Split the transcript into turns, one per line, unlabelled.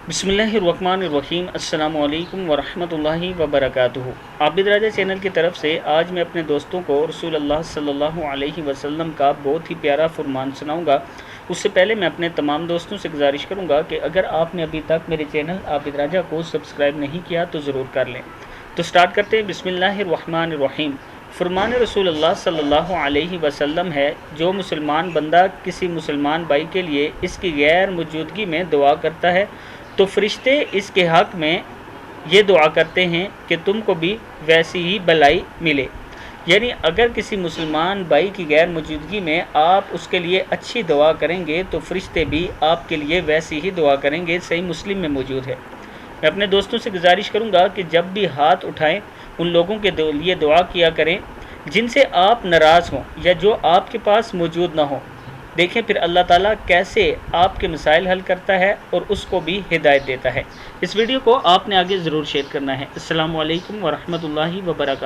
बिस्मिल्लाहिर्रहमानिर्रहीम। अस्सलामु अलैकुम वरहमतुल्लाहि वबरकातुहू। आबिद राजा चैनल की तरफ से आज मैं अपने दोस्तों को रसूल अल्लाह सल्लल्लाहु अलैहि वसल्लम का बहुत ही प्यारा फरमान सुनाऊंगा। उससे पहले मैं अपने तमाम दोस्तों से गुजारिश करूंगा कि अगर आपने अभी तक मेरे चैनल आबिद राजा को सब्सक्राइब नहीं किया तो ज़रूर कर लें। तो स्टार्ट करते हैं। बिस्मिल्लाहिर्रहमानिर्रहीम। फरमान रसूल अल्लाह सल्लल्लाहु अलैहि वसल्लम है, जो मुसलमान बंदा किसी मुसलमान भाई के लिए इसकी गैर मौजूदगी में दुआ करता है तो फरिश्ते इसके हक़ में ये दुआ करते हैं कि तुमको भी वैसी ही भलाई मिले। यानी अगर किसी मुसलमान भाई की गैर मौजूदगी में आप उसके लिए अच्छी दुआ करेंगे तो फरिश्ते भी आपके लिए वैसी ही दुआ करेंगे। सही मुस्लिम में मौजूद है। मैं अपने दोस्तों से गुजारिश करूंगा कि जब भी हाथ उठाएं उन लोगों के लिए दुआ किया करें जिनसे आप नाराज़ हों या जो आपके पास मौजूद ना हो। देखें फिर अल्लाह ताला कैसे आपके मसाइल हल करता है और उसको भी हिदायत देता है। इस वीडियो को आपने आगे ज़रूर शेयर करना है। अस्सलामु अलैकुम वरहमतुल्लाहि वबरकातुहू।